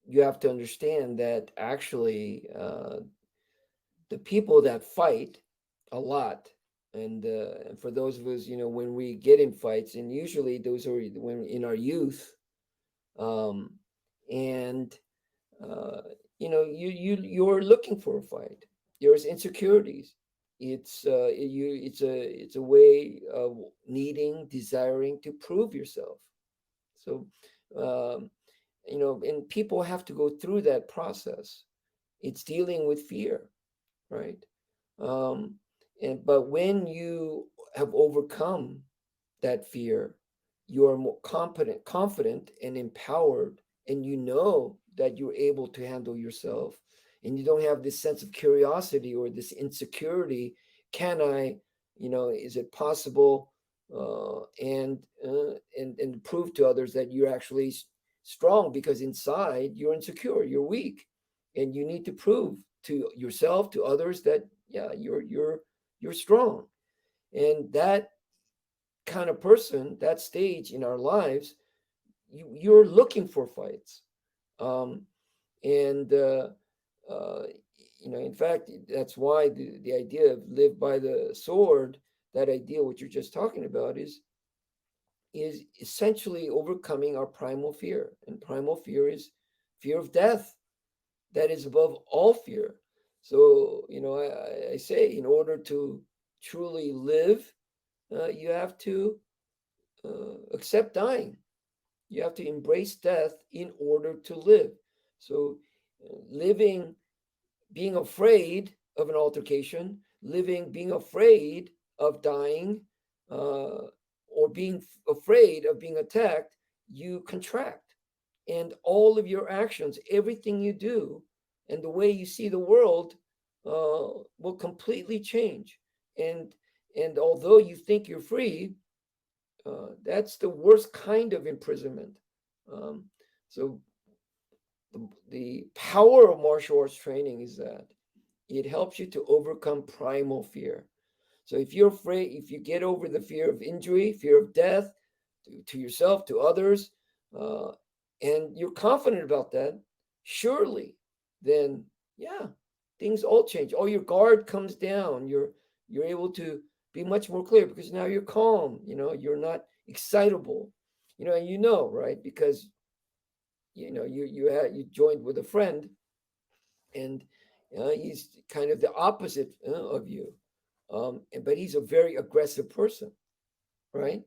you have to understand that actually the people that fight a lot, and for those of us, when we get in fights, and usually those are when in our youth, um, and uh, you're looking for a fight. There's insecurities. It's a way of needing, desiring to prove yourself. So, um, and people have to go through that process. It's dealing with fear, right? Um, but when you have overcome that fear, you are more confident and empowered, and you know that you're able to handle yourself, and you don't have this sense of curiosity or this insecurity. Can I, is it possible? And prove to others that you're actually strong, because inside you're insecure, you're weak, and you need to prove to yourself, to others, that yeah, you're strong. And that kind of person, that stage in our lives, you're looking for fights. Um, and uh, in fact, that's why the idea of live by the sword, that idea what you're just talking about, is essentially overcoming our primal fear. And primal fear is fear of death. That is above all fear. So, I say, in order to truly live, you have to accept dying. You have to embrace death in order to live. So, living, being afraid of an altercation, living, being afraid of dying, or being afraid of being attacked, you contract. And all of your actions, everything you do, and the way you see the world will completely change. And and although you think you're free, that's the worst kind of imprisonment. Um, so the power of martial arts training is that it helps you to overcome primal fear. So if you're afraid, if you get over the fear of injury, fear of death, to yourself, to others, uh, and you're confident about that, surely, then yeah, things all change. All your guard comes down. You're able to be much more clear, because now you're calm. You're not excitable. And right, because you joined with a friend, and he's kind of the opposite of you, but he's a very aggressive person, right?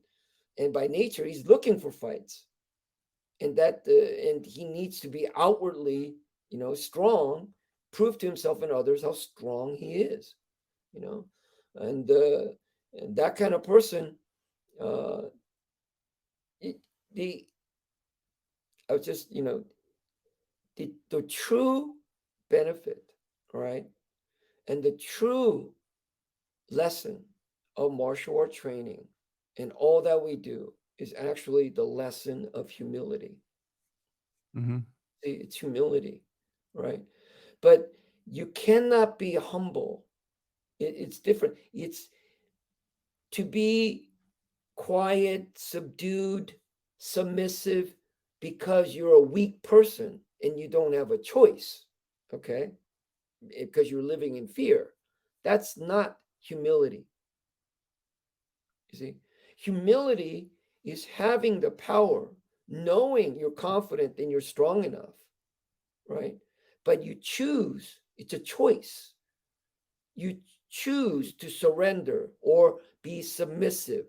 And by nature, he's looking for fights, and he needs to be outwardly, strong, prove to himself and others how strong he is, you know, and uh, and that kind of person, uh, it, the I was just, the true benefit, right, and the true lesson of martial art training and all that we do is actually the lesson of humility. Hmm. It's humility, right? But you cannot be humble. It's different. It's to be quiet, subdued, submissive, because you're a weak person and you don't have a choice, okay? Because you're living in fear. That's not humility. You see, humility is having the power, knowing you're confident and you're strong enough, right? But you choose, it's a choice. You choose to surrender or be submissive,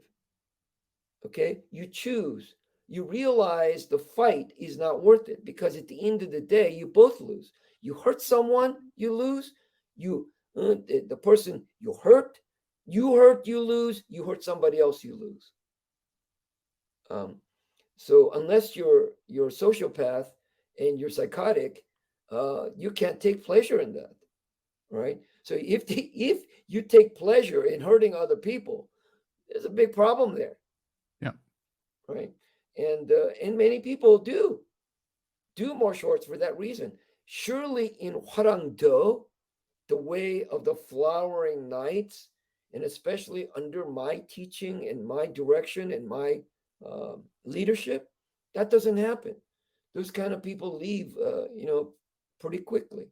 okay? You choose. You realize the fight is not worth it, because at the end of the day, you both lose. You hurt someone, you lose. The person you hurt, you lose. You hurt somebody else, you lose. Um, so unless you're a sociopath and you're psychotic, you can't take pleasure in that, right? So if you take pleasure in hurting other people, there's a big problem there, Yeah. right? And many people do martial arts for that reason. Surely in Hwa Rang Do, the way of the flowering nights, and especially under my teaching and my direction and my leadership, that doesn't happen. those kind of people leave, pretty quickly.